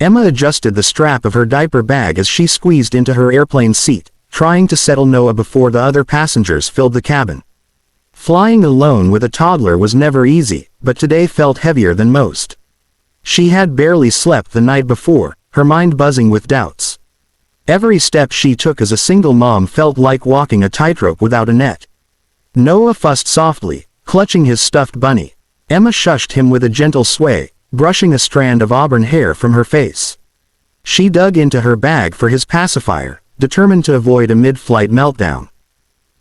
Emma adjusted the strap of her diaper bag as she squeezed into her airplane seat, trying to settle Noah before the other passengers filled the cabin. Flying alone with a toddler was never easy, but today felt heavier than most. She had barely slept the night before, her mind buzzing with doubts. Every step she took as a single mom felt like walking a tightrope without a net. Noah fussed softly, clutching his stuffed bunny. Emma shushed him with a gentle sway, brushing a strand of auburn hair from her face. She dug into her bag for his pacifier, determined to avoid a mid-flight meltdown.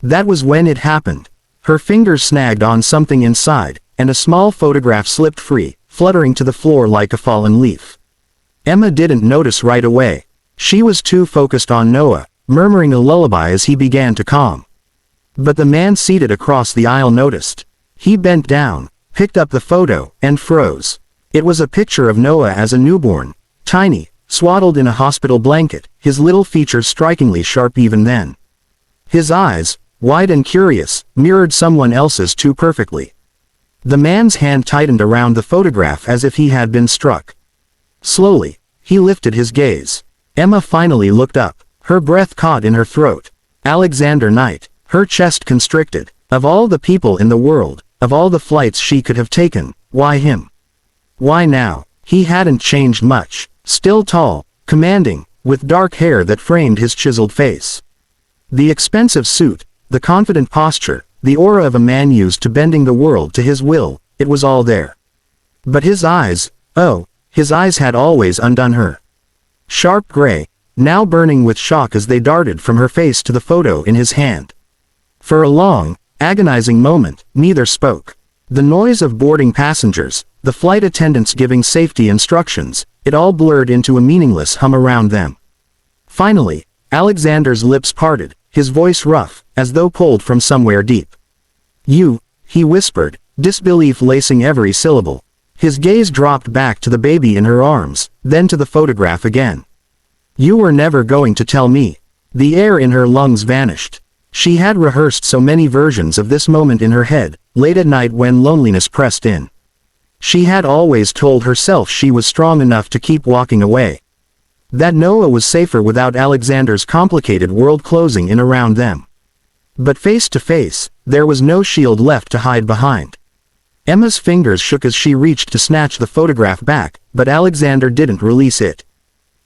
That was when it happened. Her fingers snagged on something inside, and a small photograph slipped free, fluttering to the floor like a fallen leaf. Emma didn't notice right away. She was too focused on Noah, murmuring a lullaby as he began to calm. But the man seated across the aisle noticed. He bent down, picked up the photo, and froze. It was a picture of Noah as a newborn, tiny, swaddled in a hospital blanket, his little features strikingly sharp even then. His eyes, wide and curious, mirrored someone else's too perfectly. The man's hand tightened around the photograph as if he had been struck. Slowly, he lifted his gaze. Emma finally looked up, her breath caught in her throat. Alexander Knight, her chest constricted. Of all the people in the world, of all the flights she could have taken, why him? Why now? He hadn't changed much, still tall, commanding, with dark hair that framed his chiseled face. The expensive suit, the confident posture, the aura of a man used to bending the world to his will, it was all there. But his eyes, oh, his eyes had always undone her. Sharp gray, now burning with shock as they darted from her face to the photo in his hand. For a long, agonizing moment, neither spoke. The noise of boarding passengers, the flight attendants giving safety instructions, it all blurred into a meaningless hum around them. Finally, Alexander's lips parted, his voice rough, as though pulled from somewhere deep. "You," he whispered, disbelief lacing every syllable. His gaze dropped back to the baby in her arms, then to the photograph again. "You were never going to tell me." The air in her lungs vanished. She had rehearsed so many versions of this moment in her head, late at night when loneliness pressed in. She had always told herself she was strong enough to keep walking away. That Noah was safer without Alexander's complicated world closing in around them. But face to face, there was no shield left to hide behind. Emma's fingers shook as she reached to snatch the photograph back, but Alexander didn't release it.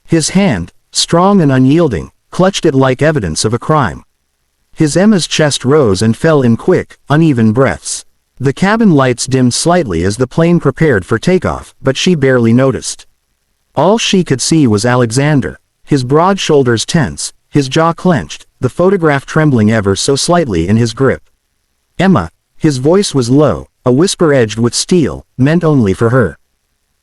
His hand, strong and unyielding, clutched it like evidence of a crime. Emma's chest rose and fell in quick, uneven breaths. The cabin lights dimmed slightly as the plane prepared for takeoff, but she barely noticed. All she could see was Alexander, his broad shoulders tense, his jaw clenched, the photograph trembling ever so slightly in his grip. "Emma," his voice was low, a whisper edged with steel, meant only for her.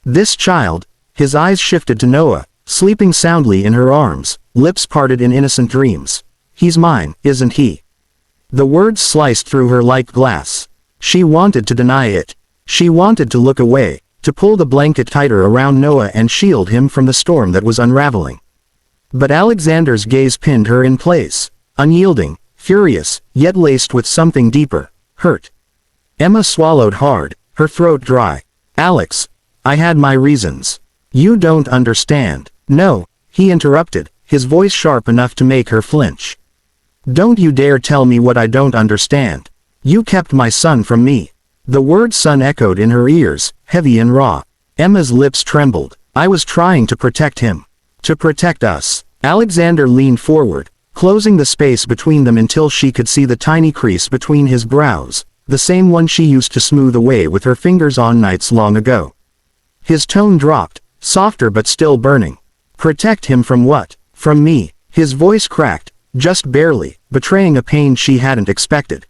"This child," his eyes shifted to Noah, sleeping soundly in her arms, lips parted in innocent dreams. "He's mine, isn't he?" The words sliced through her like glass. She wanted to deny it. She wanted to look away, to pull the blanket tighter around Noah and shield him from the storm that was unraveling. But Alexander's gaze pinned her in place, unyielding, furious, yet laced with something deeper, hurt. Emma swallowed hard, her throat dry. "Alex, I had my reasons. You don't understand." "No," he interrupted, his voice sharp enough to make her flinch. "Don't you dare tell me what I don't understand. You kept my son from me." The word son echoed in her ears, heavy and raw. Emma's lips trembled. "I was trying to protect him. To protect us." Alexander leaned forward, closing the space between them until she could see the tiny crease between his brows, the same one she used to smooth away with her fingers on nights long ago. His tone dropped, softer but still burning. "Protect him from what?" "From me." His voice cracked, just barely, betraying a pain she hadn't expected.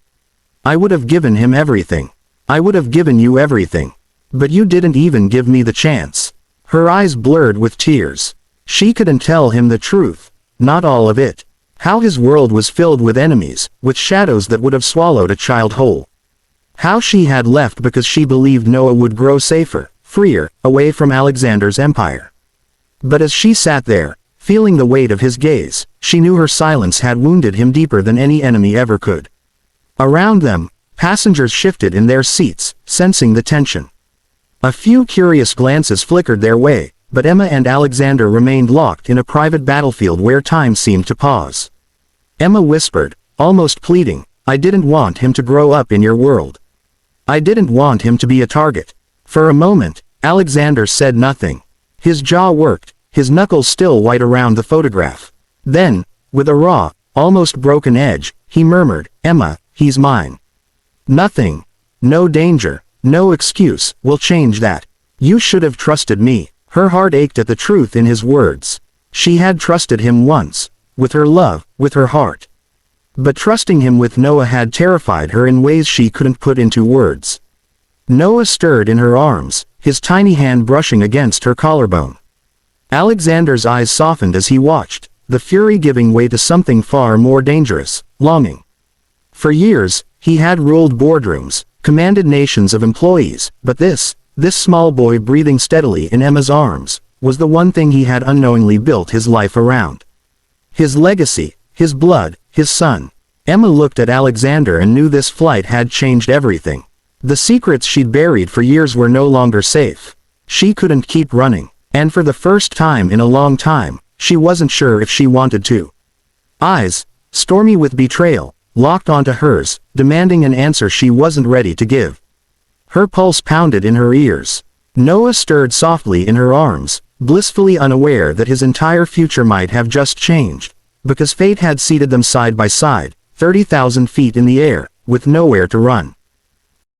"I would have given him everything. I would have given you everything. But you didn't even give me the chance." Her eyes blurred with tears. She couldn't tell him the truth. Not all of it. How his world was filled with enemies, with shadows that would have swallowed a child whole. How she had left because she believed Noah would grow safer, freer, away from Alexander's empire. But as she sat there, feeling the weight of his gaze, she knew her silence had wounded him deeper than any enemy ever could. Around them, passengers shifted in their seats, sensing the tension. A few curious glances flickered their way, but Emma and Alexander remained locked in a private battlefield where time seemed to pause. Emma whispered, almost pleading, "I didn't want him to grow up in your world. I didn't want him to be a target." For a moment, Alexander said nothing. His jaw worked, his knuckles still white around the photograph. Then, with a raw, almost broken edge, he murmured, "Emma, he's mine. Nothing, no danger, no excuse, will change that. You should have trusted me." Her heart ached at the truth in his words. She had trusted him once, with her love, with her heart. But trusting him with Noah had terrified her in ways she couldn't put into words. Noah stirred in her arms, his tiny hand brushing against her collarbone. Alexander's eyes softened as he watched, the fury giving way to something far more dangerous, longing. For years, he had ruled boardrooms, commanded nations of employees, but this small boy breathing steadily in Emma's arms, was the one thing he had unknowingly built his life around. His legacy, his blood, his son. Emma looked at Alexander and knew this flight had changed everything. The secrets she'd buried for years were no longer safe. She couldn't keep running, and for the first time in a long time, she wasn't sure if she wanted to. Eyes, stormy with betrayal, locked onto hers, demanding an answer she wasn't ready to give. Her pulse pounded in her ears. Noah stirred softly in her arms, blissfully unaware that his entire future might have just changed, because fate had seated them side by side, 30,000 feet in the air, with nowhere to run.